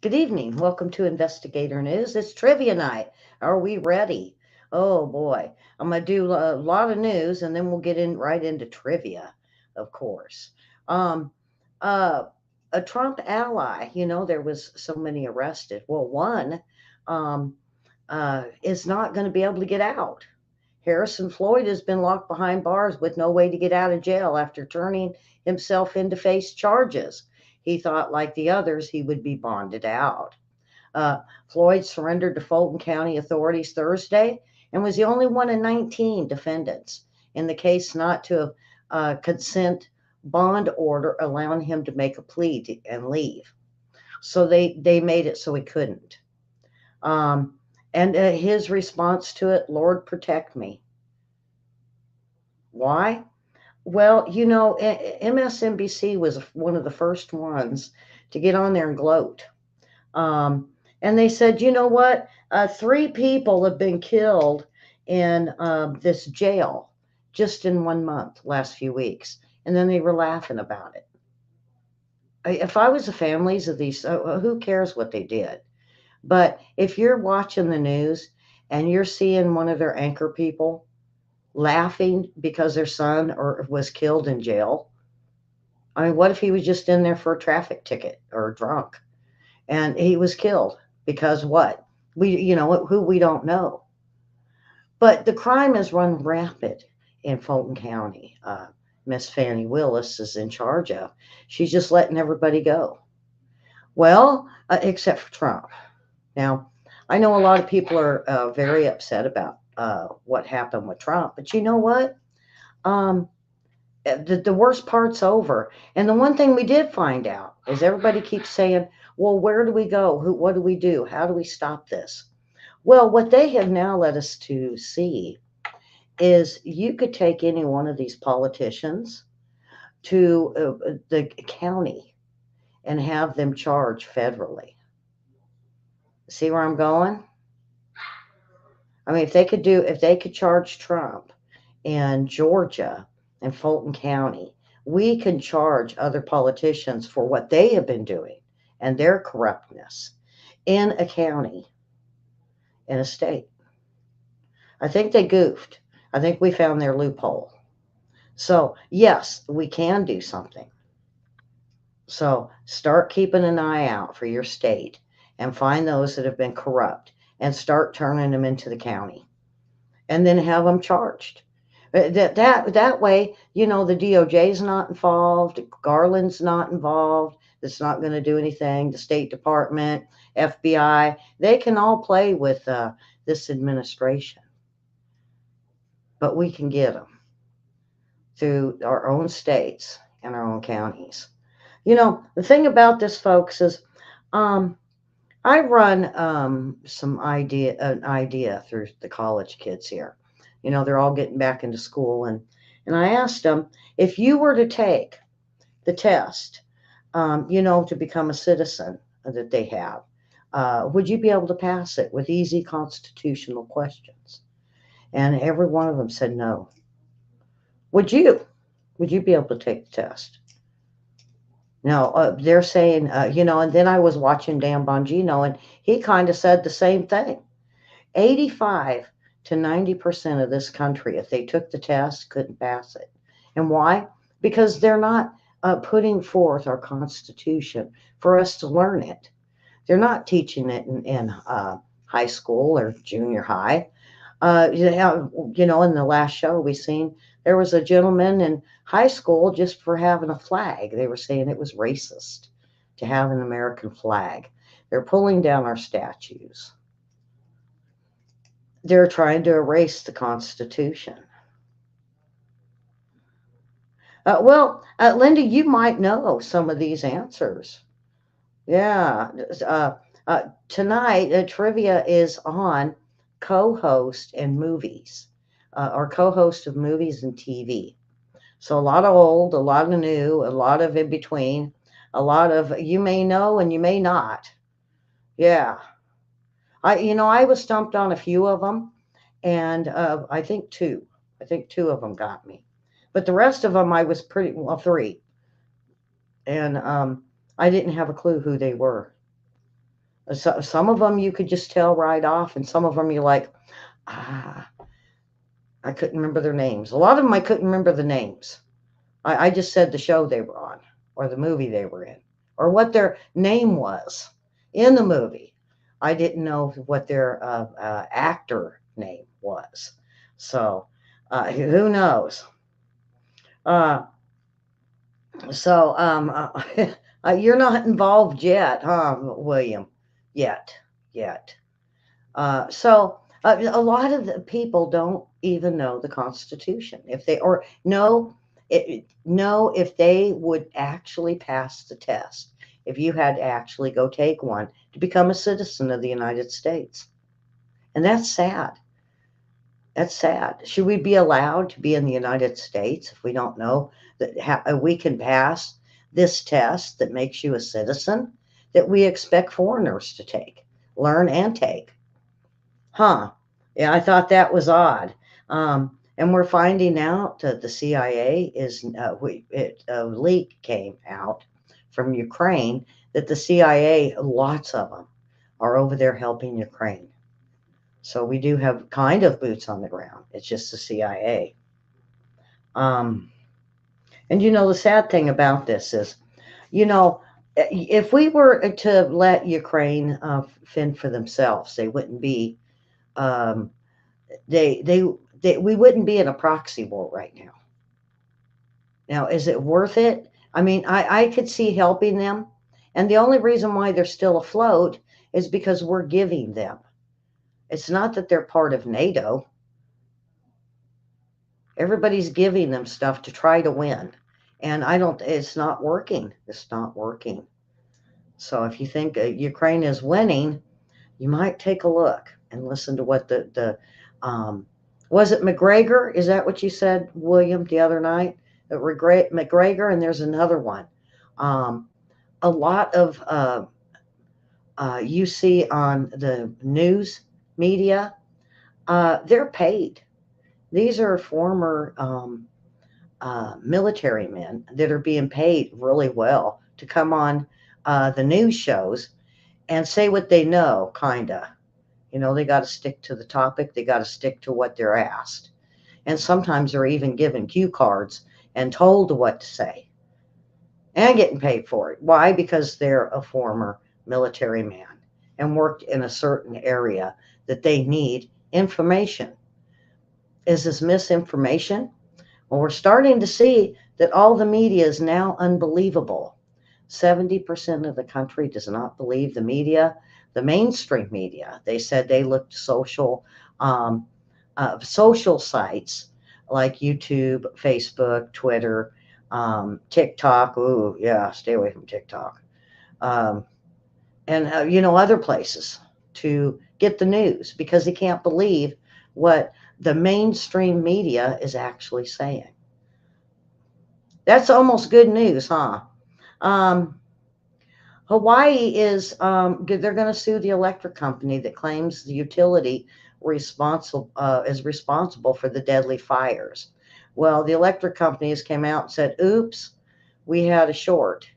Good evening. Welcome to Investigator News. It's trivia night. Are we ready? Oh boy. I'm going to do a lot of news and then we'll get in right into trivia, of course. Um, uh, a Trump ally, there was so many arrested. Well, one um, is not going to be able to get out. Harrison Floyd has been locked behind bars with no way to get out of jail after turning himself in to face charges. He thought, like the others, he would be bonded out. Uh, Floyd surrendered to Fulton County authorities Thursday and was the only one of 19 defendants in the case not to consent bond order allowing him to make a plea and leave. So they made it so he couldn't. Um, and his response to it, Lord, protect me. Why? Well, MSNBC was one of the first ones to get on there and gloat. Um, and they said, you know what? Three people have been killed in this jail just in 1 month, last few weeks. And then they were laughing about it. If I was the families of these, who cares what they did? But if you're watching the news and you're seeing one of their anchor people laughing because their son or was killed in jail, I mean, what if he was just in there for a traffic ticket or drunk and he was killed because what? Who we don't know. But the crime has run rampant in Fulton County. Miss Fannie Willis is in charge of. She's just letting everybody go. Well, except for Trump. Now, I know a lot of people are very upset about what happened with Trump, but you know what? Um, the worst part's over. And the one thing we did find out is everybody keeps saying, well, where do we go? What do we do? How do we stop this? Well, what they have now led us to see is you could take any one of these politicians to the county and have them charged federally. See where I'm going? I mean, if they could charge Trump in Georgia and Fulton County, we can charge other politicians for what they have been doing and their corruptness in a county, in a state. I think they goofed. I think we found their loophole. So, yes, we can do something. So, start keeping an eye out for your state and find those that have been corrupt and start turning them into the county and then have them charged. That way, the DOJ's not involved, Garland's not involved. It's not going to do anything. The State Department, FBI, they can all play with this administration, but we can get them through our own states and our own counties. The thing about this, folks, is um, I run an idea through the college kids here. They're all getting back into school, and I asked them if you were to take the test, to become a citizen that they have, would you be able to pass it with easy constitutional questions? And every one of them said no. Would you? Would you be able to take the test? No, they're saying, and then I was watching Dan Bongino, and he kind of said the same thing. 85 to 90% of this country, if they took the test, couldn't pass it. And why? Because they're not putting forth our Constitution for us to learn it. They're not teaching it in high school or junior high. In the last show we seen, there was a gentleman in high school just for having a flag. They were saying it was racist to have an American flag. They're pulling down our statues. They're trying to erase the Constitution. Linda, you might know some of these answers. Yeah. Uh, Tonight, trivia is on co-host and movies, or co-host of movies and TV. So a lot of old, a lot of new, a lot of in between, a lot of you may know and you may not. Yeah. I was stumped on a few of them, and I think two. I think two of them got me, but the rest of them I was pretty well three, and I didn't have a clue who they were. So, some of them you could just tell right off, and some of them you're like, ah, I couldn't remember their names. A lot of them I couldn't remember the names. I just said the show they were on, or the movie they were in, or what their name was in the movie. I didn't know what their actor name was. So, who knows? Uh, you're not involved yet, huh, William? Yet, yet. A lot of the people don't even know the Constitution. If they or know if they would actually pass the test, if you had to actually go take one to become a citizen of the United States, and that's sad. That's sad. Should we be allowed to be in the United States if we don't know that we can pass this test that makes you a citizen that we expect foreigners to take, learn, and take? Huh. Yeah, I thought that was odd. And we're finding out that the CIA is, a leak came out from Ukraine that the CIA, lots of them, are over there helping Ukraine. So we do have kind of boots on the ground. It's just the CIA. Um, and the sad thing about this is, you know, if we were to let Ukraine fend for themselves, they wouldn't be um, they they we wouldn't be in a proxy war right now. Now, is it worth it? I mean, I could see helping them, and the only reason why they're still afloat is because we're giving them. It's not that they're part of NATO. Everybody's giving them stuff to try to win, and I don't. It's not working. It's not working. So if you think Ukraine is winning, you might take a look and listen to what the was it McGregor? Is that what you said, William, the other night? McGregor, and there's another one. Um, a lot of you see on the news media, they're paid. These are former military men that are being paid really well to come on the news shows and say what they know, kinda. They got to stick to the topic. They got to stick to what they're asked. And sometimes they're even given cue cards and told what to say and getting paid for it. Why? Because they're a former military man and worked in a certain area that they need information. Is this misinformation? Well, we're starting to see that all the media is now unbelievable. 70% of the country does not believe the media, the mainstream media. They said they looked um, social sites like YouTube, Facebook, Twitter, TikTok. Ooh, yeah, stay away from TikTok. Um, and other places to get the news because they can't believe what the mainstream media is actually saying. That's almost good news, huh? Um, Hawaii they're going to sue the electric company that claims the utility is responsible for the deadly fires. Well, the electric companies came out and said, oops, we had a short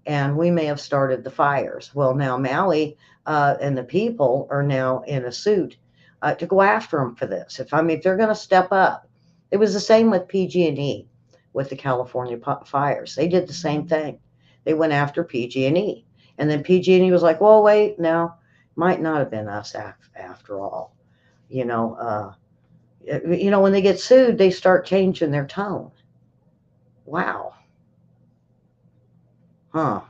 and we may have started the fires. Well, now Maui and the people are now in a suit to go after them for this. If they're going to step up, it was the same with PG&E with the California fires. They did the same thing. They went after PG&E, and then PG&E was like, "Well, wait, now might not have been us after all." You know, when they get sued, they start changing their tone. Wow, huh?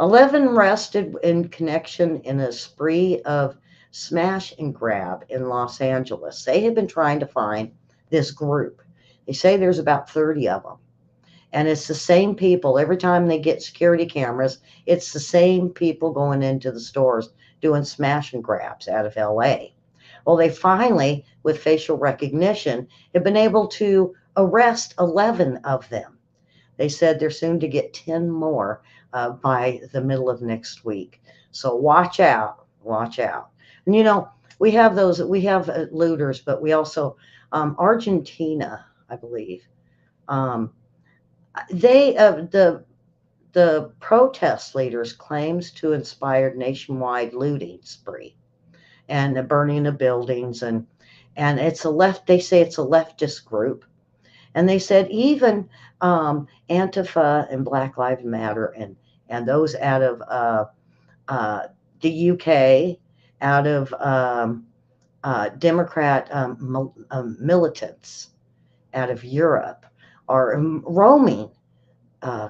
11 arrested in connection in a spree of smash and grab in Los Angeles. They have been trying to find this group. They say there's about 30 of them. And it's the same people. Every time they get security cameras, it's the same people going into the stores doing smash and grabs out of LA. Well, they finally, with facial recognition, have been able to arrest 11 of them. They said they're soon to get 10 more by the middle of next week. So watch out, watch out. And we have looters, but we also, Argentina, I believe, um, they, the protest leaders claims to inspired nationwide looting spree and the burning of buildings, and it's a left. They say it's a leftist group, and they said even Antifa and Black Lives Matter and those out of uh, the UK, out of Democrat militants out of Europe are roaming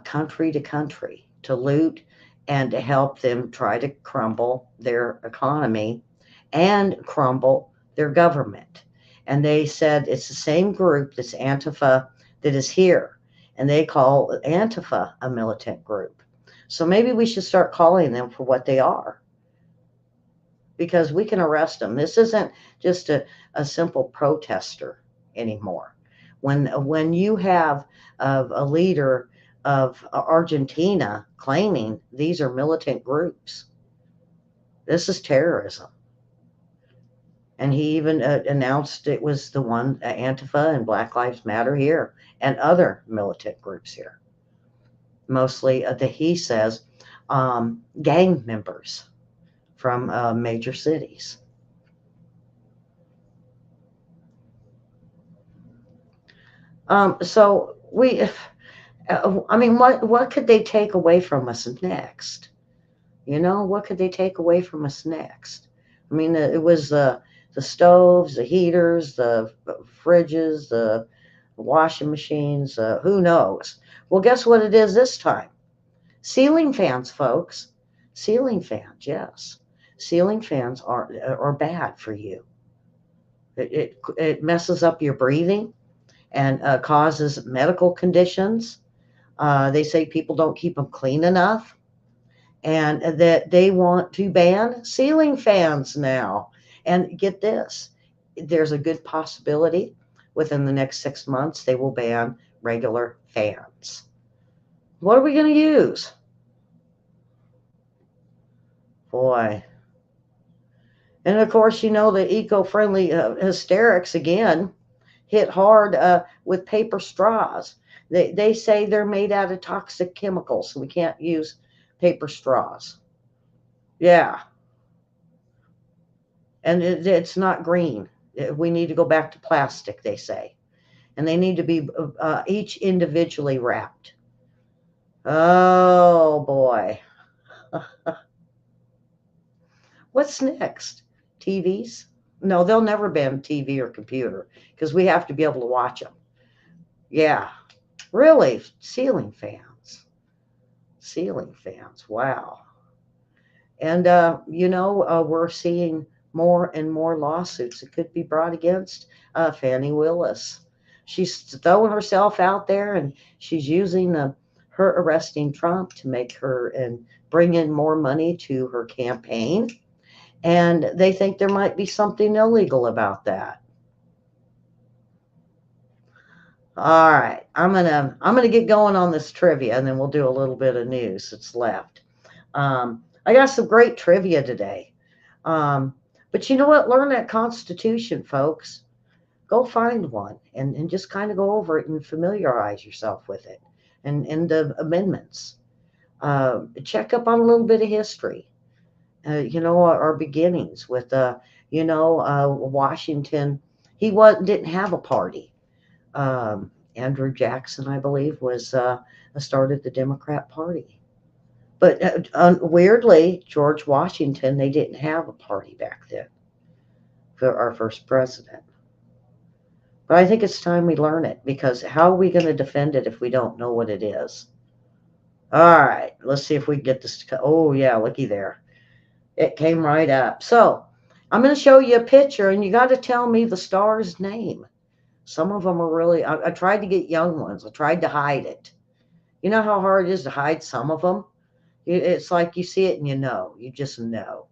country to country to loot and to help them try to crumble their economy and crumble their government. And they said it's the same group that's Antifa that is here, and they call Antifa a militant group. So maybe we should start calling them for what they are, because we can arrest them. This isn't just a simple protester anymore. When you have a leader of Argentina claiming these are militant groups, this is terrorism. And he even announced it was the one Antifa and Black Lives Matter here and other militant groups here. Mostly, he says, gang members from major cities. So I mean, what could they take away from us next? You know, what could they take away from us next? I mean, it was the stoves, the heaters, the fridges, the washing machines. Who knows? Well, guess what it is this time? Ceiling fans, folks. Ceiling fans, yes. Ceiling fans are bad for you. It messes up your breathing and causes medical conditions. They say people don't keep them clean enough, and that they want to ban ceiling fans now. And get this, there's a good possibility within the next 6 months they will ban regular fans. What are we going to use? Boy. And of course, you know, the eco friendly hysterics again hit hard with paper straws. They say they're made out of toxic chemicals, so we can't use paper straws. Yeah, and it's not green. We need to go back to plastic, they say, and they need to be each individually wrapped. Oh boy, what's next? TVs? No, they'll never ban TV or computer because we have to be able to watch them. Yeah, really, ceiling fans. Ceiling fans. Wow. And, we're seeing more and more lawsuits that could be brought against Fannie Willis. She's throwing herself out there, and she's using her arresting Trump to make her and bring in more money to her campaign. And they think there might be something illegal about that. All right, I'm gonna get going on this trivia, and then we'll do a little bit of news that's left. I got some great trivia today. But you know what? Learn that Constitution, folks. Go find one and just kind of go over it and familiarize yourself with it and the amendments. Check up on a little bit of history. Our beginnings with, Washington. He didn't have a party. Andrew Jackson, I believe, was started the Democrat Party. But weirdly, George Washington, they didn't have a party back then for our first president. But I think it's time we learn it, because how are we going to defend it if we don't know what it is? All right, let's see if we can get this. Oh, yeah, looky there. It came right up. So I'm going to show you a picture, and you got to tell me the star's name. Some of them are really, I tried to get young ones. I tried to hide it. You know how hard it is to hide some of them? It's like you see it and you just know.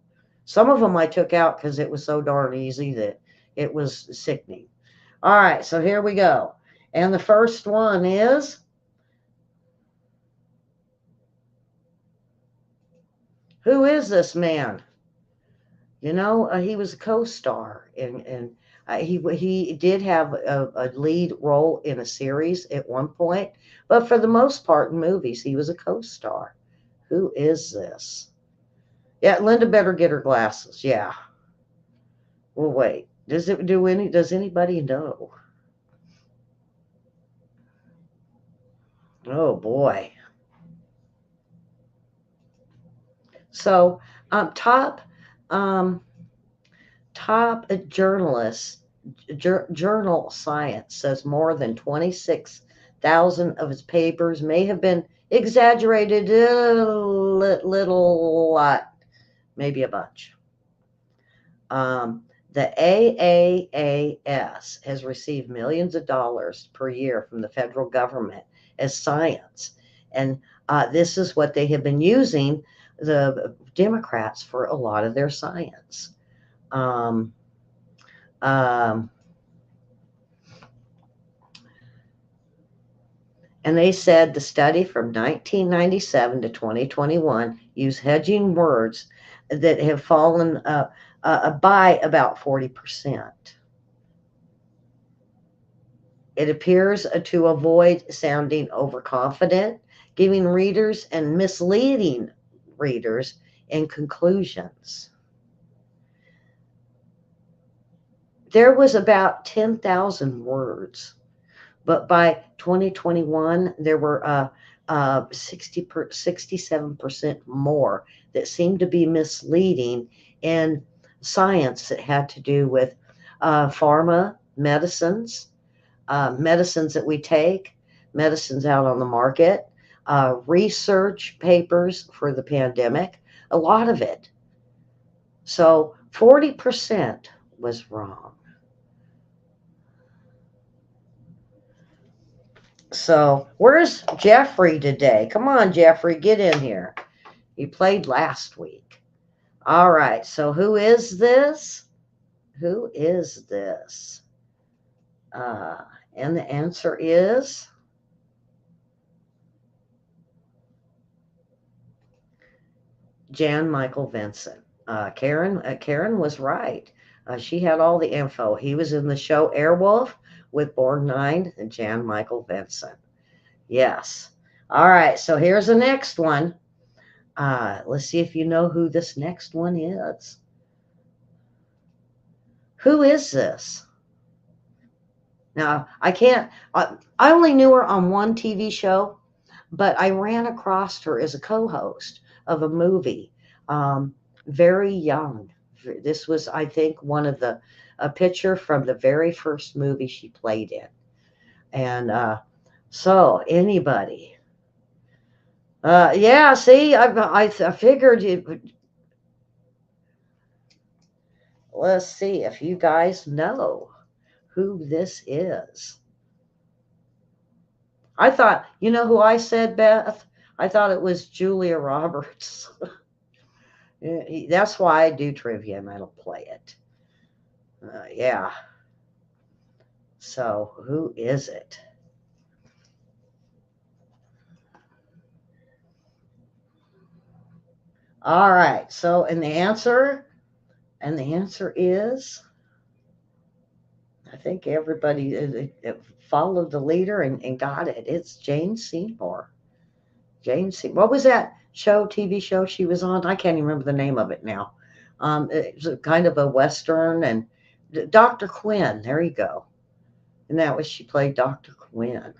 Some of them I took out because it was so darn easy that it was sickening. All right, so here we go. And the first one is, who is this man? He was a co-star in He did have a lead role in a series at one point, but for the most part in movies, he was a co-star. Who is this? Yeah, Linda better get her glasses. Yeah. Well, wait. Does anybody know? Oh boy. So, top um, top journalists, Journal Science says more than 26,000 of its papers may have been exaggerated a little lot, maybe a bunch. Um, the AAAS has received millions of dollars per year from the federal government as science. And this is what they have been using the Democrats for a lot of their science. Um, um, and they said the study from 1997 to 2021 used hedging words that have fallen by about 40%. It appears to avoid sounding overconfident, giving readers and misleading readers in conclusions. There was about 10,000 words, but by 2021, there were 67% more that seemed to be misleading in science that had to do with pharma, medicines that we take, medicines out on the market, research papers for the pandemic, a lot of it. So 40% was wrong. So where's Jeffrey today? Come on, Jeffrey, get in here. You played last week. All right, so who is this? Who is this? Uh, and the answer is Jan Michael Vincent. Karen was right. She had all the info. He was in the show Airwolf with Borg 9 and Jan Michael Vincent. Yes. All right. So here's the next one. Let's see if you know who this next one is. Who is this? Now, I can't, I only knew her on one TV show, but I ran across her as a co host of a movie, um, very young. This was, I think, one of a picture from the very first movie she played in. And so, anybody? Yeah, see, I figured you. Let's see if you guys know who this is. I thought, you know who I said, Beth? I thought it was Julia Roberts. That's why I do trivia and I don't play it. Yeah. So who is it? All right. So, and the answer is, I think everybody followed the leader and got it. It's Jane Seymour. Jane Seymour. What was that show, TV show she was on? I can't even remember the name of it now. It was a kind of a Western and Dr. Quinn. There you go. And that was, she played Dr. Quinn.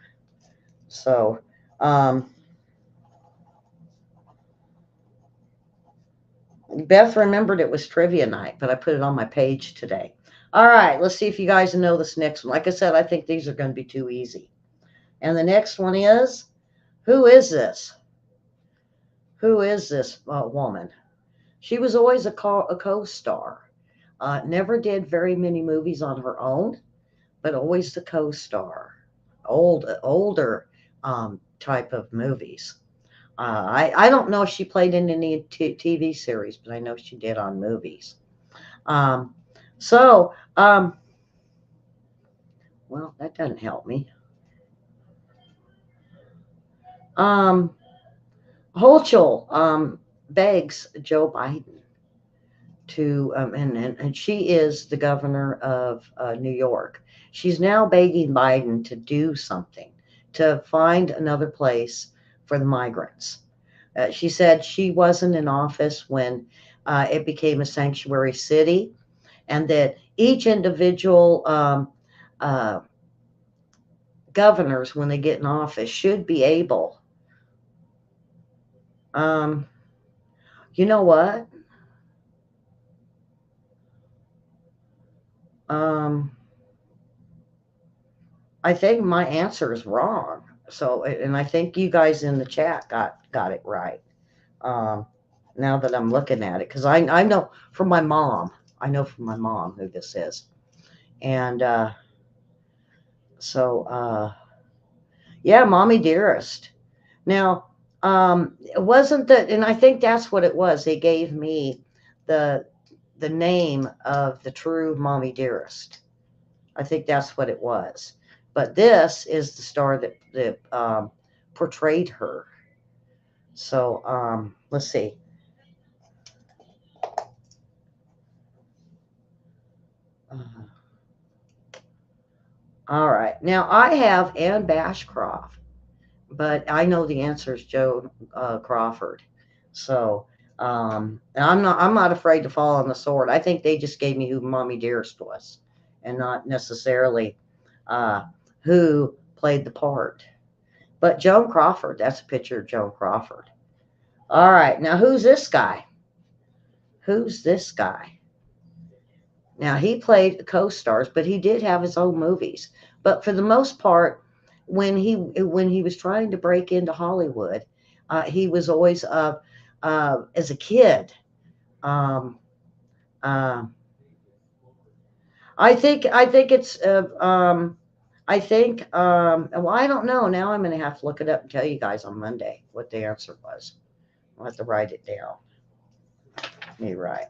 So, um, Beth remembered it was trivia night, but I put it on my page today. All right, let's see if you guys know this next one. Like I said, I think these are going to be too easy. And the next one is, who is this? Who is this woman? She was always a co-star. Never did very many movies on her own, but always the co-star. Older type of movies. I don't know if she played in any TV series, but I know she did on movies. Um, so, well, that doesn't help me. Um, Holchel begs Joe Biden and she is the governor of New York. She's now begging Biden to do something to find another place for the migrants. She said she wasn't in office when it became a sanctuary city, and that each individual uh, governors, when they get in office, should be able. Um, you know what? Um, I think my answer is wrong. So, and I think you guys in the chat got it right. Um, now that I'm looking at it, because I know from my mom, I know from my mom who this is, and yeah, mommy dearest. Now, it wasn't that, and I think that's what it was. They gave me the the name of the true mommy dearest. I think that's what it was. But this is the star that portrayed her. So let's see. Uh, all right. Now I have Anne Bashcroft, but I know the answer is Joan Crawford. So and I'm not afraid to fall on the sword. I think they just gave me who Mommy Dearest was, and not necessarily uh, who played the part. But Joan Crawford, that's a picture of Joan Crawford. All right, now who's this guy? Who's this guy? Now he played co-stars, but he did have his own movies. But for the most part, when he was trying to break into Hollywood, he was always as a kid. Um, uh, I think it's I think well I don't know. Now I'm going to have to look it up and tell you guys on Monday what the answer was. I'll have to write it down. Me right.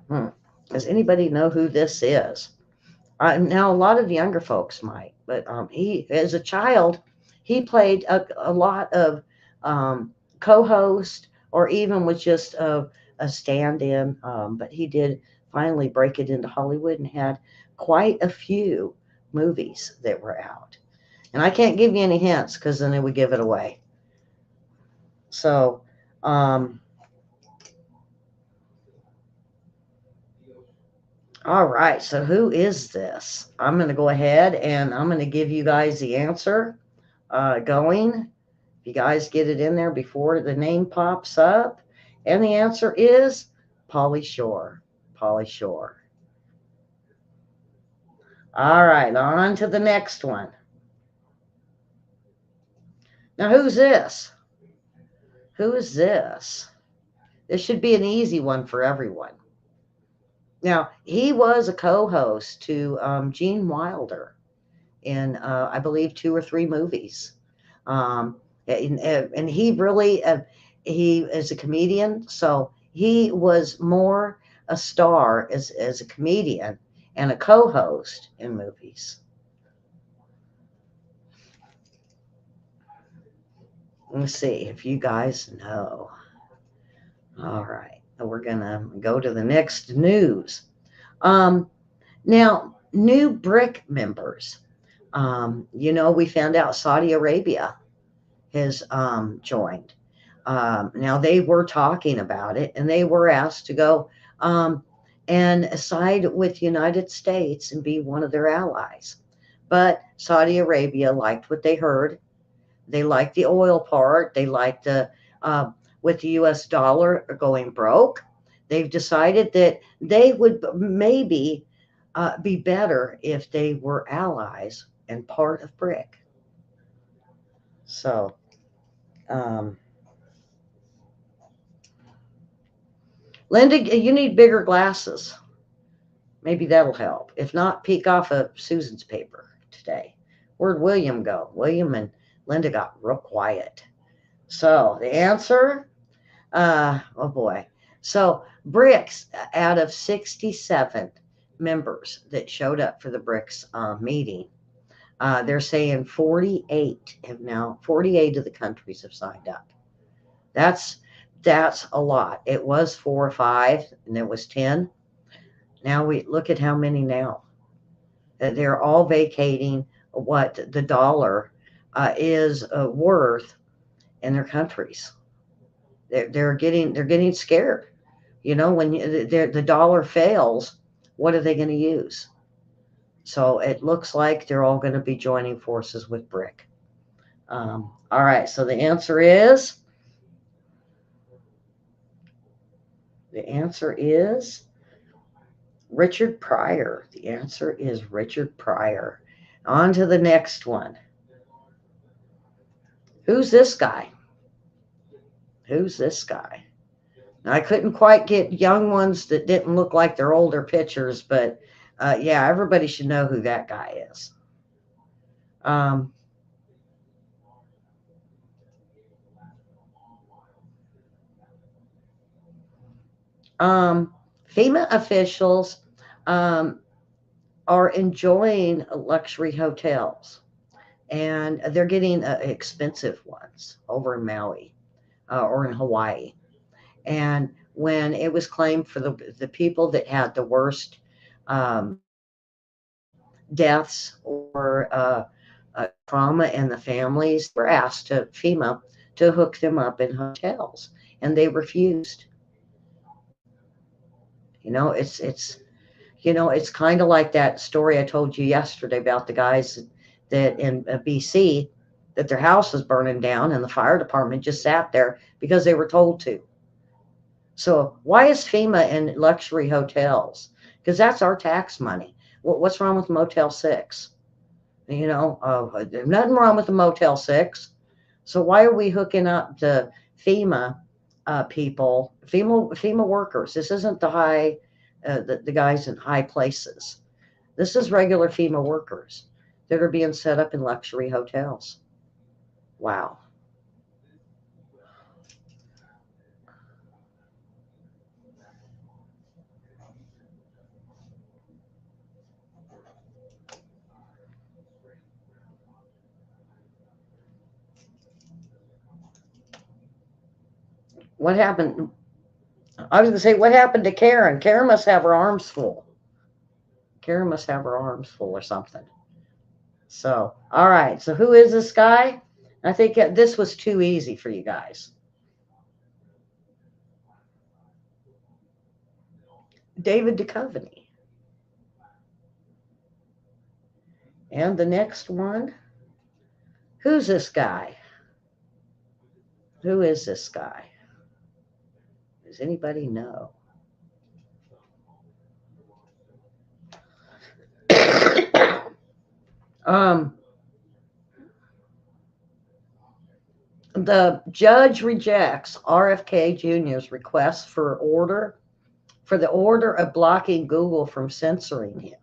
Hmm. Does anybody know who this is? Now, a lot of the younger folks might, but he, as a child, he played a lot of co-host, or even was just a stand-in. But he did finally break it into Hollywood and had quite a few movies that were out. And I can't give you any hints because then it would give it away. So, um, all right. So, who is this? I'm going to go ahead and I'm going to give you guys the answer going. If you guys get it in there before the name pops up. And the answer is Polly Shore. Polly Shore. All right, on to the next one. Now, who's this? Who is this? This should be an easy one for everyone. Now, he was a co host to Gene Wilder in, I believe, two or three movies. And he really, he is a comedian, so he was more a star as a comedian and a co-host in movies. Let's see if you guys know. All right, we're gonna go to the next news. Um, Now, new BRIC members. We found out Saudi Arabia has joined. Now they were talking about it, and they were asked to go um, and side with the United States and be one of their allies. But Saudi Arabia liked what they heard. They liked the oil part. They liked with the U.S. dollar going broke. They've decided that they would maybe be better if they were allies and part of BRIC. So. Um, Linda, you need bigger glasses. Maybe that'll help. If not, peek off of Susan's paper today. Where'd William go? William and Linda got real quiet. So the answer, oh boy. So BRICS, out of 67 members that showed up for the BRICS meeting, they're saying 48 have now 48 of the countries have signed up. That's that's a lot. It was 4 or 5, and it was 10. Now we look at how many now. They're all vacating what the dollar is worth in their countries. They're getting scared. You know, when the dollar fails, what are they going to use? So it looks like they're all going to be joining forces with BRIC. All right, so the answer is Richard Pryor. The answer is Richard Pryor. On to the next one. Who's this guy? Who's this guy? Now, I couldn't quite get young ones that didn't look like their older pictures, but yeah, everybody should know who that guy is. Um, um, FEMA officials um, are enjoying luxury hotels, and they're getting expensive ones over in Maui or in Hawaii. And when it was claimed for the people that had the worst um, deaths or trauma in the families, they were asked to FEMA to hook them up in hotels, and they refused. It's kind of like that story I told you yesterday about the guys that in BC that their house was burning down, and the fire department just sat there because they were told to. So why is FEMA in luxury hotels? Because that's our tax money. What's wrong with Motel 6? There's nothing wrong with the Motel 6. So why are we hooking up the FEMA people, FEMA workers? This isn't the guys in high places. This is regular FEMA workers that are being set up in luxury hotels. Wow. What happened? I was going to say, what happened to Karen? Karen must have her arms full. Karen must have her arms full or something. So, all right. So, who is this guy? I think this was too easy for you guys. David Duchovny. And the next one, who's this guy? Who is this guy? Does anybody know? um, the judge rejects RFK Jr.'s request for the order of blocking Google from censoring him.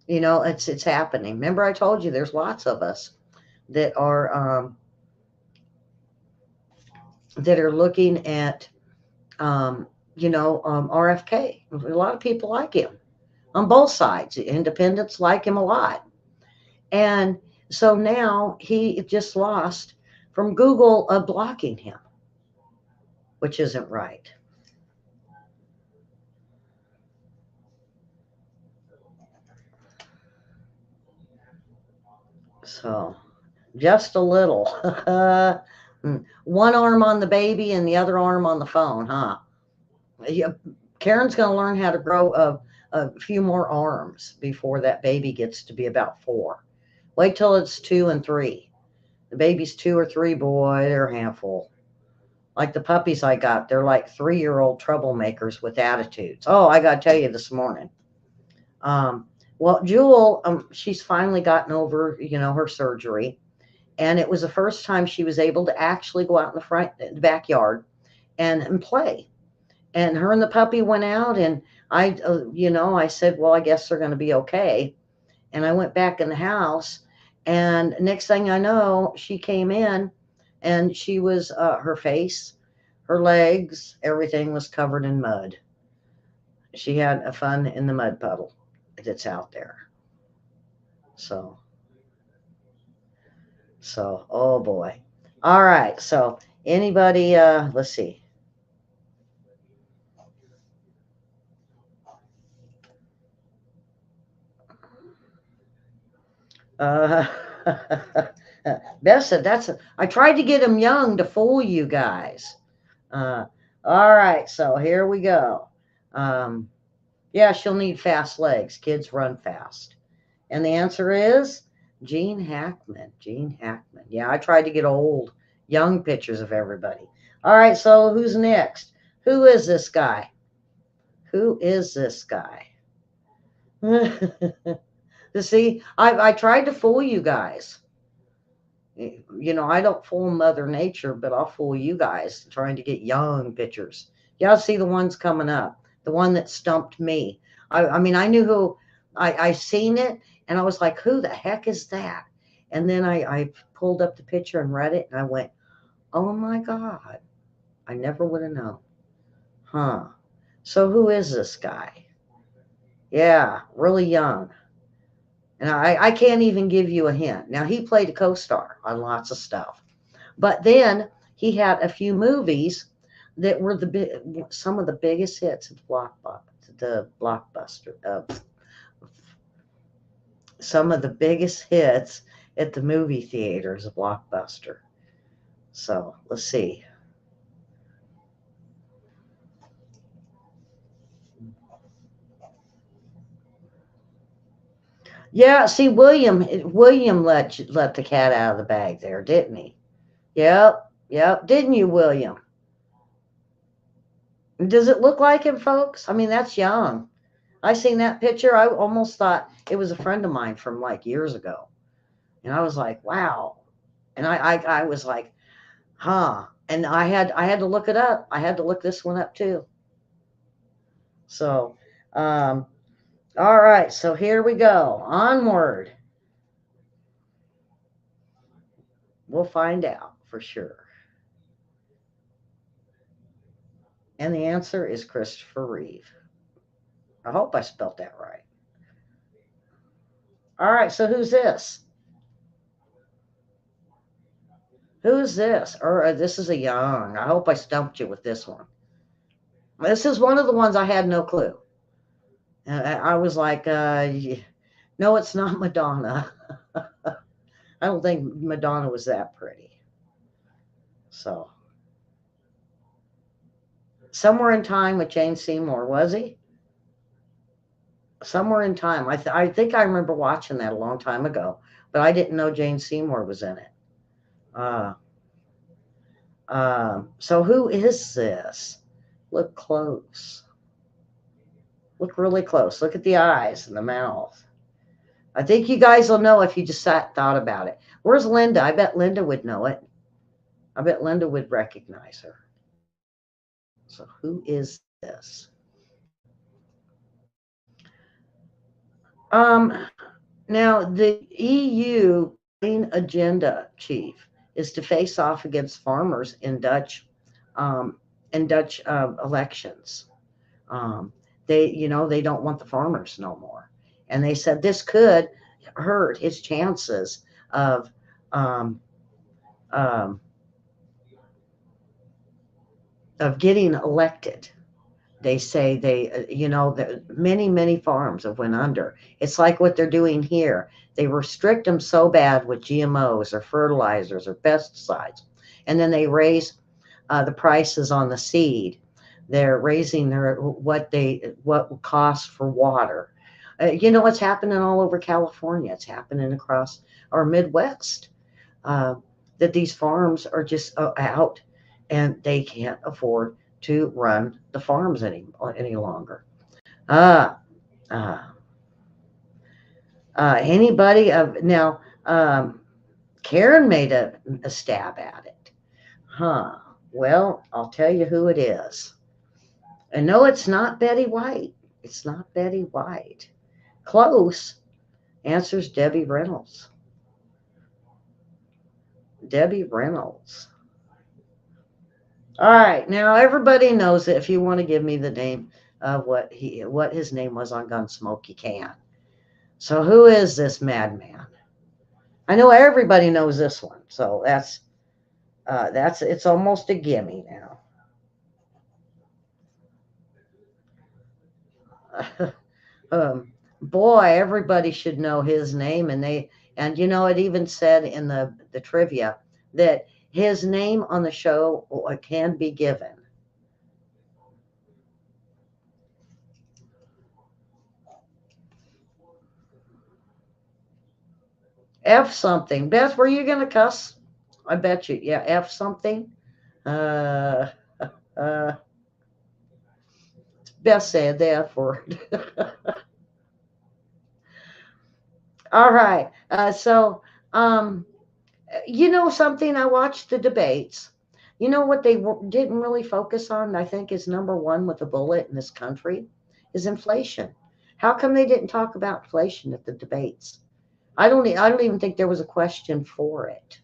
It's happening. Remember, I told you there's lots of us that are looking at RFK. A lot of people like him on both sides. Independents like him a lot, and so now he just lost from Google blocking him, which isn't right. So just a little. One arm on the baby and the other arm on the phone, huh? Yeah, Karen's going to learn how to grow a few more arms before that baby gets to be about 4. Wait till it's 2 and 3. The baby's 2 or 3, boy, they're a handful. Like the puppies I got, they're like 3-year-old troublemakers with attitudes. Oh, I got to tell you this morning. Um, well, Jewel, she's finally gotten over, her surgery, and it was the first time she was able to actually go out in the backyard and play. And her and the puppy went out, and I said, well, I guess they're going to be okay. And I went back in the house, and next thing I know, she came in, and she was her face, Her legs, everything was covered in mud. She had a fun in the mud puddle that's out there. So, oh boy. All right. So, anybody, let's see. Uh, Bessa, I tried to get him young to fool you guys. Uh, all right. So, here we go. Um, yeah, she'll need fast legs. Kids run fast. And the answer is Gene Hackman. Gene Hackman. Yeah, I tried to get old, young pictures of everybody. All right, so who's next? Who is this guy? Who is this guy? See, I tried to fool you guys. You know, I don't fool Mother Nature, but I'll fool you guys trying to get young pictures. Y'all see the ones coming up, the one that stumped me. I mean, I knew who, I seen it, and I was like, who the heck is that? And then I pulled up the picture and read it, and I went, oh my God, I never would have known. Huh. So who is this guy? Yeah, really young. And I can't even give you a hint. Now, he played a co star on lots of stuff. But then he had a few movies that were some of the biggest hits at the blockbuster. Some of the biggest hits at the movie theaters, a blockbuster. So let's see. Yeah, see, William let the cat out of the bag there, didn't he? Yep, yep. Didn't you, William? Does it look like him, folks? I mean, that's young. I seen that picture. I almost thought it was a friend of mine from like years ago. And I was like, wow. And I was like, huh. And I had to look it up. I had to look this one up too. So, um, all right. So here we go. Onward. We'll find out for sure. And the answer is Christopher Reeve. I hope I spelt that right. All right. So who's this? Who's this? Or this is a young. I hope I stumped you with this one. This is one of the ones I had no clue. I was like, no, it's not Madonna. I don't think Madonna was that pretty. So, somewhere in time with Jane Seymour, was he? Somewhere in time. I think I remember watching that a long time ago, but I didn't know Jane Seymour was in it. Uh, so, who is this? Look close. Look really close. Look at the eyes and the mouth. I think you guys will know if you just thought about it. Where's Linda? I bet Linda would know it. I bet Linda would recognize her. So who is this? Um, Now the EU main agenda, chief, is to face off against farmers um, in Dutch elections. Um, they don't want the farmers no more, and they said this could hurt his chances of um, um, getting elected. They say many farms have went under. It's like what they're doing here. They restrict them so bad with GMOs or fertilizers or pesticides, and then they raise the prices on the seed. They're raising what costs for water. What's happening all over California. It's happening across our Midwest. Uh, that these farms are just out, and they can't afford to run the farms any longer. Uh, uh, Anybody of now, Karen made a stab at it. Huh. Well, I'll tell you who it is. And no, it's not Betty White. It's not Betty White. Close. Answer's Debbie Reynolds. Debbie Reynolds. All right, now everybody knows it. If you want to give me the name of what his name was on Gunsmoke, you can. So who is this madman? I know everybody knows this one, so that's it's almost a gimme now. Boy, everybody should know his name, and it even said in the trivia that his name on the show can be given. F something. Beth, were you gonna cuss? I bet you. Yeah, F something. Uh, uh, Beth said the F word. All right. Um, you know something? I watched the debates. You know what they didn't really focus on? I think is number one with a bullet in this country is inflation. How come they didn't talk about inflation at the debates? I don't even think there was a question for it.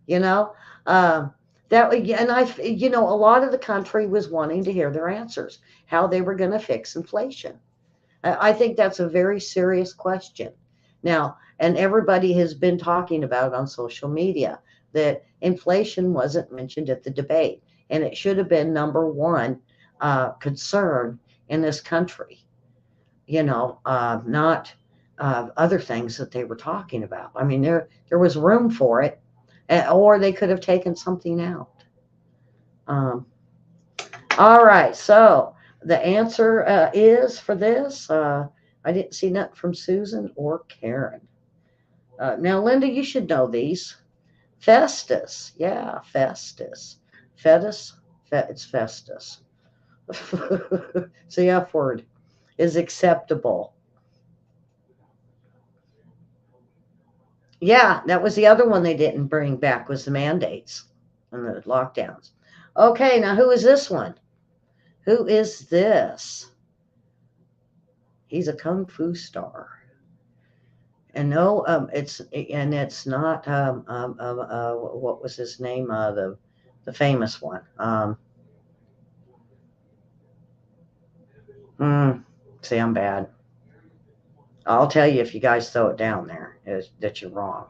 you know, um, and a lot of the country was wanting to hear their answers, how they were going to fix inflation. I think that's a very serious question. Now, and everybody has been talking about on social media that inflation wasn't mentioned at the debate, and it should have been number one concern in this country. Not other things that they were talking about. I mean, there was room for it, or they could have taken something out. Um, all right, so the answer is for this. I didn't see nothing from Susan or Karen. Now, Linda, you should know these. Festus, yeah, Festus. Fetus, it's Festus. It's the F word is acceptable. Yeah, that was the other one they didn't bring back was the mandates and the lockdowns. Okay, now who is this one? Who is this? He's a kung fu star. And no, it's not what was his name? The famous one. Hmm, see, I'm bad. I'll tell you if you guys throw it down there is that you're wrong.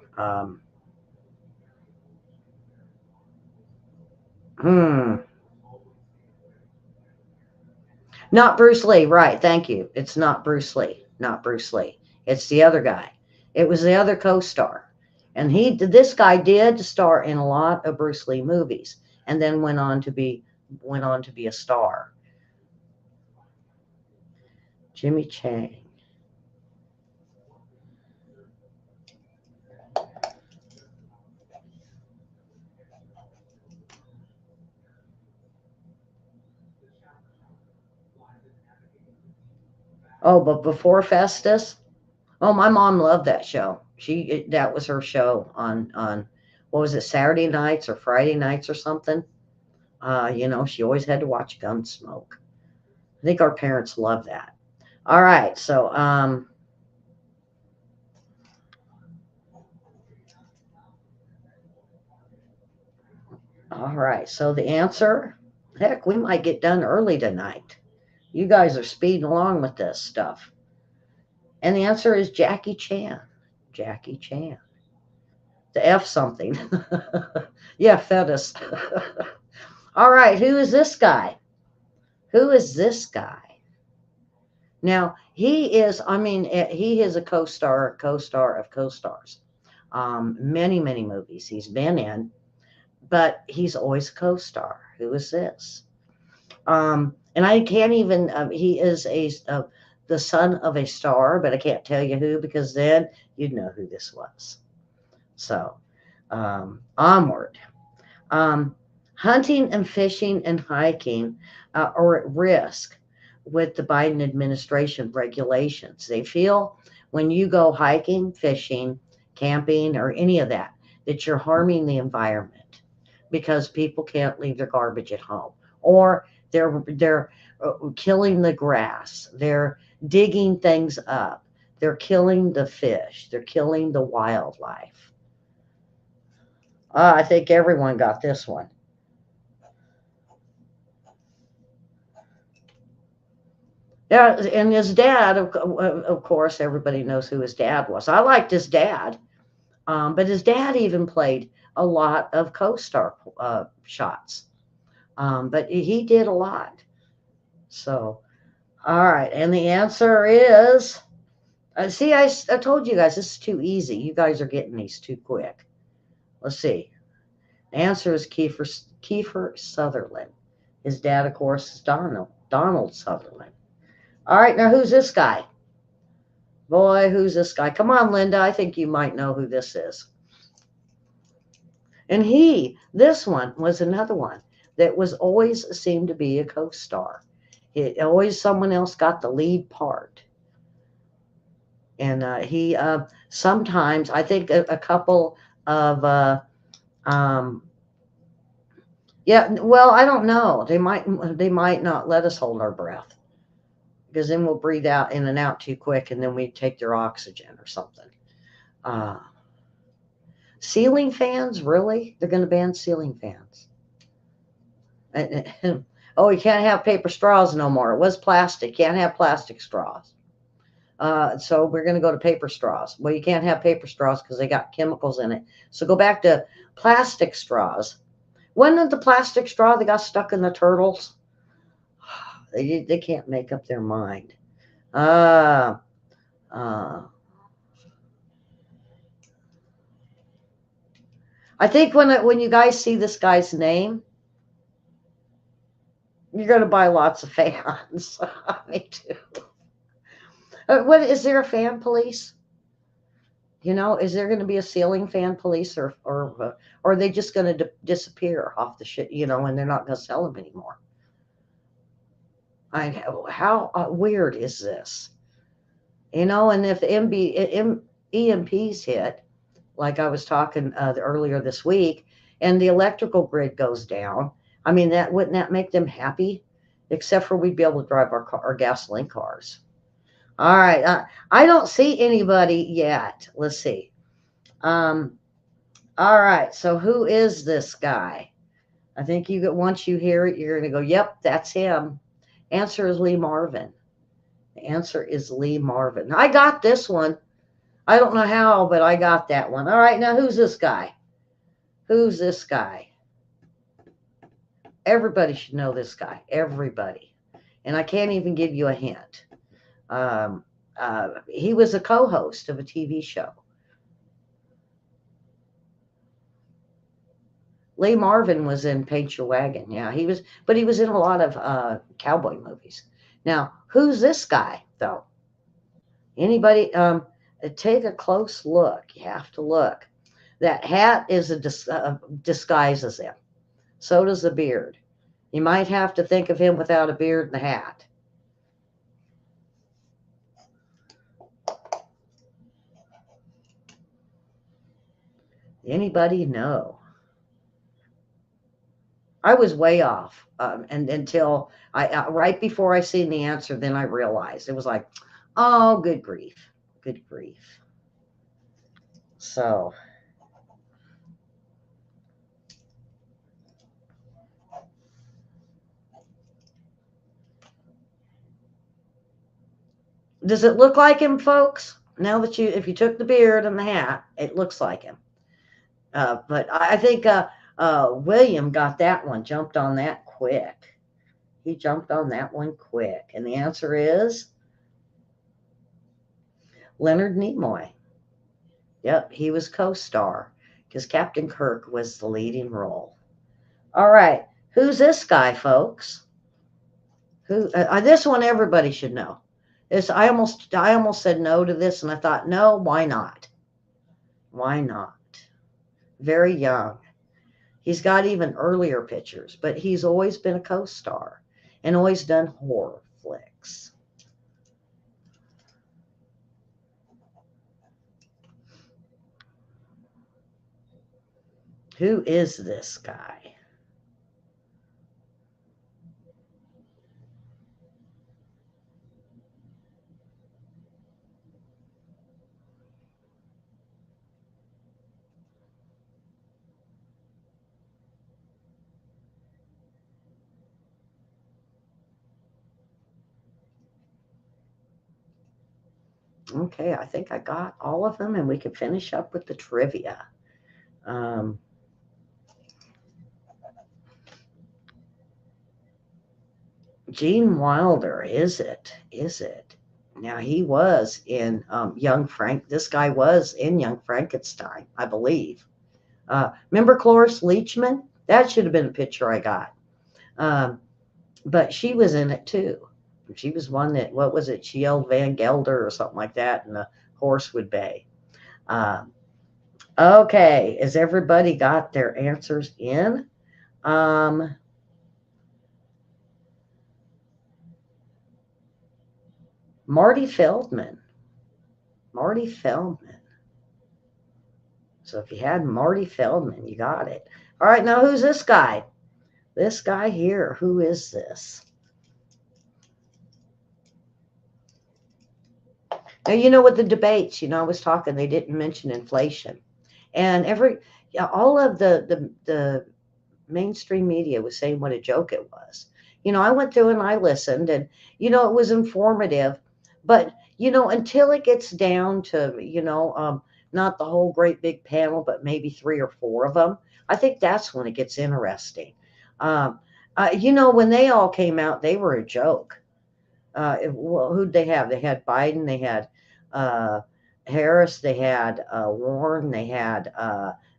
Hmm, not Bruce Lee, right? Thank you. It's not Bruce Lee. Not Bruce Lee. It's the other guy. It was the other co-star, and this guy did star in a lot of Bruce Lee movies, and then went on to be a star. Jimmy Chang. Oh, but before Festus, oh, my mom loved that show. That was her show on what was it, Saturday nights or Friday nights or something. She always had to watch Gunsmoke. I think our parents loved that. All right, so all right, so the answer, heck, we might get done early tonight. You guys are speeding along with this stuff. And the answer is Jackie Chan. Jackie Chan. The F something. Yeah, fetus. All right, who is this guy? Who is this guy? Now, he is a co-star of co-stars. Many, many movies he's been in, but he's always a co-star. Who is this? And I can't even, he is the son of a star, but I can't tell you who because then you'd know who this was. So, onward. Um, Hunting and fishing and hiking are at risk with the Biden administration regulations. They feel when you go hiking, fishing, camping, or any of that, that you're harming the environment because people can't leave their garbage at home, or they're killing the grass, they're digging things up, they're killing the fish, they're killing the wildlife. I think everyone got this one. Yeah, and his dad, of course, everybody knows who his dad was. I liked his dad, but his dad even played a lot of co-star shots. But he did a lot. So, all right, and the answer is, see, I told you guys this is too easy. You guys are getting these too quick. Let's see. The answer is Kiefer Sutherland. His dad, of course, is Donald Sutherland. All right, now who's this guy? Boy, who's this guy? Come on, Linda. I think you might know who this is. And this one was another one that was always seemed to be a co-star. It always someone else got the lead part. And he sometimes, I think a couple of, um, yeah, well, I don't know. They might not let us hold our breath because then we'll breathe out in and out too quick, and then we take their oxygen or something. Uh, Ceiling fans, really? They're going to ban ceiling fans. Oh, you can't have paper straws no more. It was plastic. Can't have plastic straws. So we're going to go to paper straws. Well, you can't have paper straws because they got chemicals in it. So go back to plastic straws. Wasn't it the plastic straw that got stuck in the turtles? They can't make up their mind. Uh, uh, I think when you guys see this guy's name, you're going to buy lots of fans. Me too. What is there a fan police? Is there going to be a ceiling fan police, or are they just going to disappear off the shit? And they're not going to sell them anymore. How weird is this? And if the EMPs hit, like I was talking earlier this week, and the electrical grid goes down, I mean, that wouldn't that make them happy? Except for we'd be able to drive our gasoline cars. All right, I don't see anybody yet. Let's see. Um, all right, so who is this guy? I think once you hear it, you're going to go, "Yep, that's him." Answer is Lee Marvin. The answer is Lee Marvin. I got this one. I don't know how, but I got that one. All right, now who's this guy? Who's this guy? Everybody should know this guy. Everybody. And I can't even give you a hint. He was a co-host of a TV show. Lee Marvin was in Paint Your Wagon. Yeah, but he was in a lot of cowboy movies. Now, who's this guy, though? Anybody? Take a close look. You have to look. That hat is disguises him. So does the beard. You might have to think of him without a beard and a hat. Anybody know? I was way off, and until right before I seen the answer, then I realized it was like, oh, good grief, good grief. So, does it look like him, folks? Now that if you took the beard and the hat, it looks like him. But I think William got that one, jumped on that quick. He jumped on that one quick, and the answer is Leonard Nimoy. Yep, he was co-star because Captain Kirk was the leading role. All right, who's this guy, folks? Who? This one everybody should know. This I almost said no to this, and I thought, no, why not? Why not? Very young. He's got even earlier pictures, but he's always been a co-star and always done horror flicks. Who is this guy? Okay, I think I got all of them, and we can finish up with the trivia. Um, Gene Wilder, is it? Is it? Now he was in Young Frank. This guy was in Young Frankenstein, I believe. Remember Cloris Leachman? That should have been a picture I got. Um, but she was in it too. She was one that, what was it? She yelled Van Gelder or something like that, and the horse would bay. Um, okay, has everybody got their answers in? Um, Marty Feldman. Marty Feldman. So if you had Marty Feldman, you got it. All right, now who's this guy? This guy here. Who is this? Now, with the debates, I was talking, they didn't mention inflation. And yeah, all of the mainstream media was saying what a joke it was. I went through and I listened, and, it was informative. But, until it gets down to, not the whole great big panel, but maybe three or four of them, I think that's when it gets interesting. Um, when they all came out, they were a joke. Well, who'd they have? They had Biden, they had uh, Harris, they had Warren, they had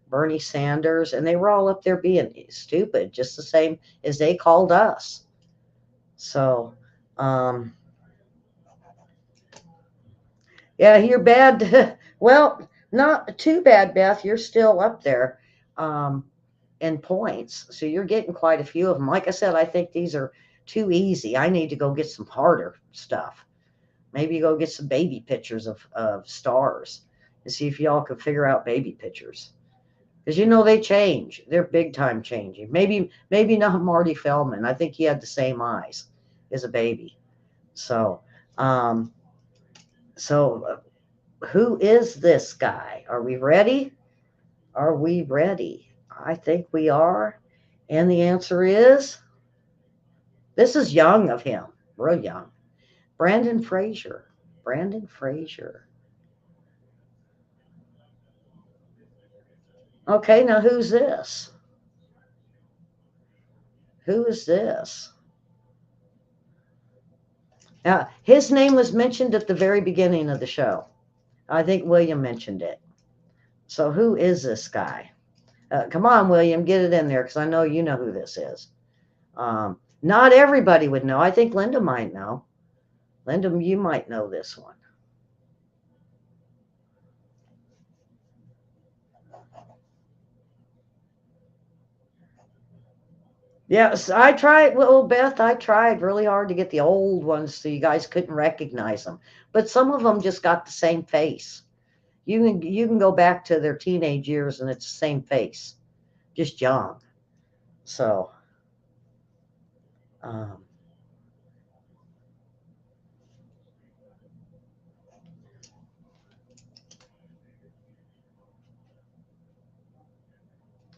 Bernie Sanders, and they were all up there being stupid, just the same as they called us. So, um, yeah, you're bad. Well, not too bad, Beth. You're still up there um, in points. So you're getting quite a few of them. Like I said, I think these are too easy. I need to go get some harder stuff. Maybe go get some baby pictures of stars and see if y'all can figure out baby pictures. Because they change. They're big time changing. Maybe not Marty Feldman. I think he had the same eyes as a baby. So um so who is this guy? Are we ready? Are we ready? I think we are. And the answer is, this is young of him. Real young. Brandon Fraser. Brandon Fraser. Okay, now who's this? Who is this? His name was mentioned at the very beginning of the show. I think William mentioned it. So who is this guy? Come on, William, get it in there because I know you know who this is. Not everybody would know. I think Linda might know. Linda, you might know this one. Yes, I tried. Well, Beth, I tried really hard to get the old ones so you guys couldn't recognize them. But some of them just got the same face. You can go back to their teenage years and it's the same face, just young. So, um,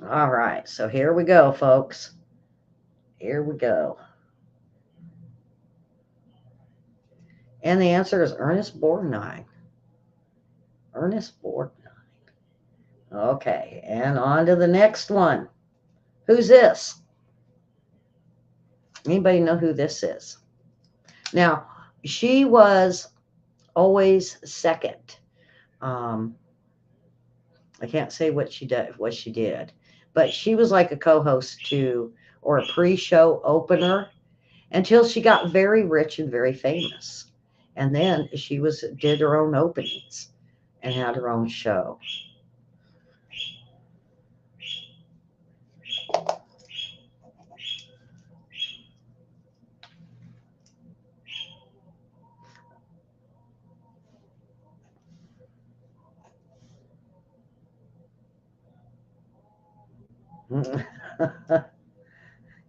all right. So here we go, folks. Here we go. And the answer is Ernest Borgnine. Ernest Borgnine. Okay, and on to the next one. Who's this? Anybody know who this is? Now, she was always second. Um, I can't say what she did, but she was like a co-host to or a pre-show opener until she got very rich and very famous. And then she was did her own openings and had her own show.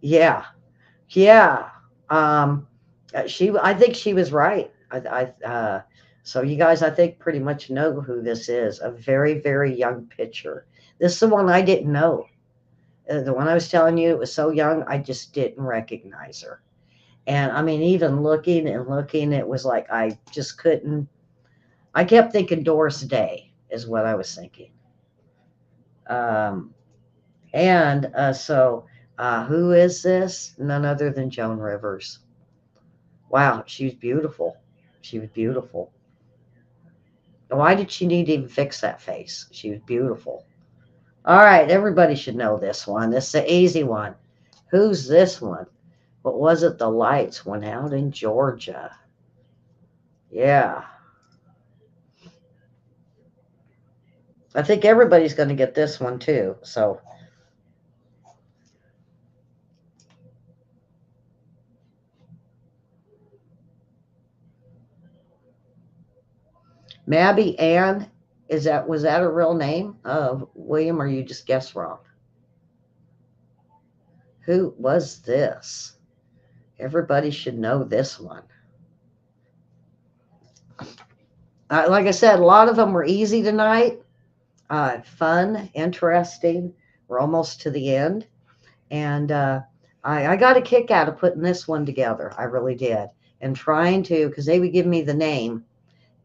Yeah, yeah. Um, I think she was right. So you guys, I think pretty much know who this is. A very, very young pitcher. This is the one I didn't know. The one I was telling you, it was so young, I just didn't recognize her. And I mean, even looking and looking, it was like I just couldn't. I kept thinking Doris Day is what I was thinking. Um, and who is this? None other than Joan Rivers. Wow, she was beautiful. She was beautiful. Why did she need to even fix that face? She was beautiful. All right, everybody should know this one. This is an easy one. Who's this one? What was it? The lights went out in Georgia. Yeah. I think everybody's going to get this one too. So, Mabby Ann, was that a real name of William, or you just guessed wrong? Who was this? Everybody should know this one. Like I said, a lot of them were easy tonight. Fun, interesting. We're almost to the end. And I got a kick out of putting this one together. I really did. And trying to, because they would give me the name,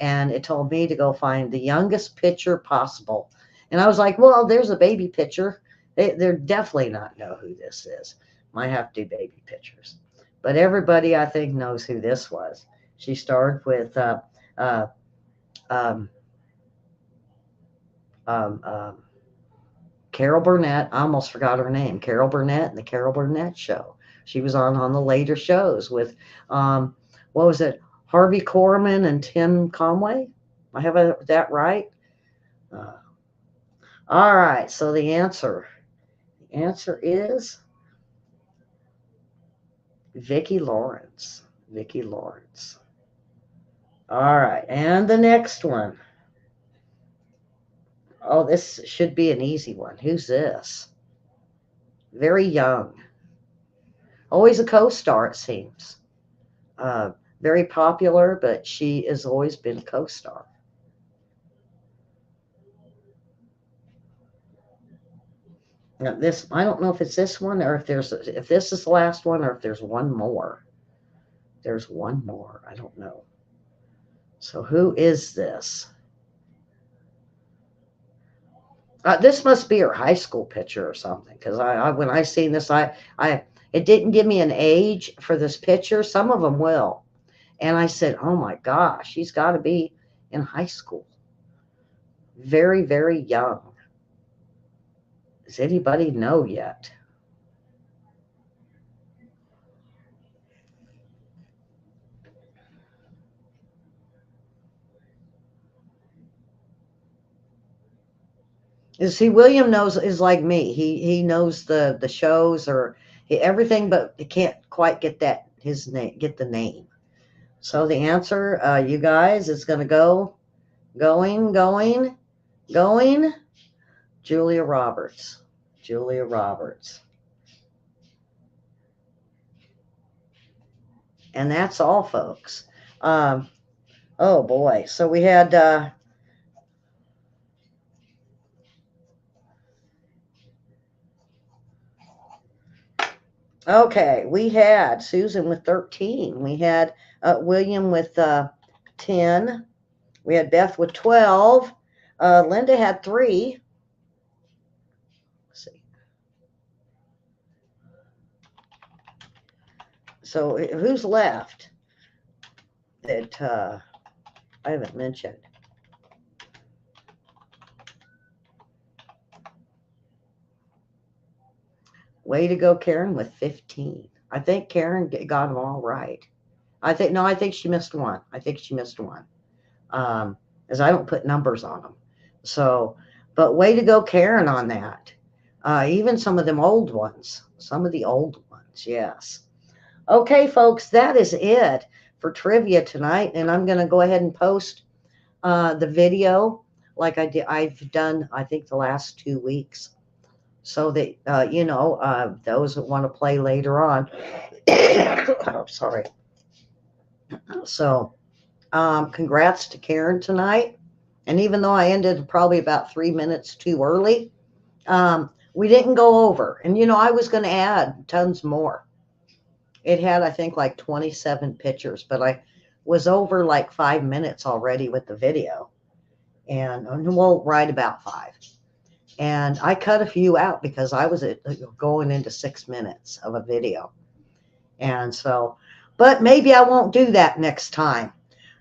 and it told me to go find the youngest pitcher possible. And I was like, well, there's a baby pitcher. They're definitely not know who this is. Might have to do baby pitchers. But everybody, I think, knows who this was. She started with uh, um, um, um, Carol Burnett. I almost forgot her name. Carol Burnett and the Carol Burnett Show. She was on the later shows with, what was it? Harvey Korman and Tim Conway. I have that right. Uh, all right. So the answer is Vicki Lawrence. Vicki Lawrence. All right. And the next one. Oh, this should be an easy one. Who's this? Very young. Always a co-star, it seems. Uh, Very popular, but she has always been a co-star. Now this, I don't know if it's this one or if this is the last one or if there's one more. There's one more. I don't know. So who is this? This must be her high school picture or something. Because when I seen this, I it didn't give me an age for this picture. Some of them will, and I said, oh my gosh, she's got to be in high school. Very, very young. Does anybody know yet? You see, William knows is like me. He knows the shows or everything, but he can't quite get that his name get the name. So the answer, you guys, is going to going. Julia Roberts. Julia Roberts. And that's all, folks. Um, oh boy. So we had okay, we had Susan with 13. We had William with 10. We had Beth with 12. Linda had 3. Let's see. So who's left that I haven't mentioned? Way to go, Karen, with 15. I think Karen got them all right. I think she missed one. I think she missed one. As I don't put numbers on them. So, but way to go, Karen, on that. Even some of them old ones. Some of the old ones, yes. Okay, folks, that is it for trivia tonight. And I'm going to go ahead and post the video like I've done, I think, the last 2 weeks. So that, those that want to play later on. Oh, sorry. So, congrats to Karen tonight. And even though I ended probably about 3 minutes too early, we didn't go over. And, I was going to add tons more. It had, I think, like 27 pictures, but I was over like 5 minutes already with the video, and well, right about five. And I cut a few out because I was going into 6 minutes of a video. And so, but maybe I won't do that next time.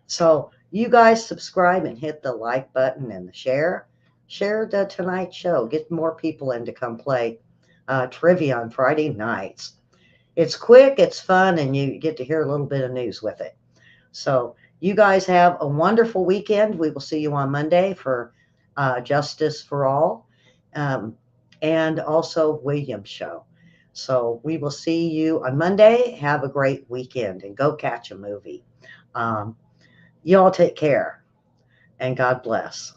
So you guys subscribe and hit the like button and the share. Share the Tonight Show. Get more people in to come play trivia on Friday nights. It's quick, it's fun, and you get to hear a little bit of news with it. So you guys have a wonderful weekend. We will see you on Monday for Justice for All, um, and also William's show. So we will see you on Monday. Have a great weekend and go catch a movie. Um, you all take care and God bless.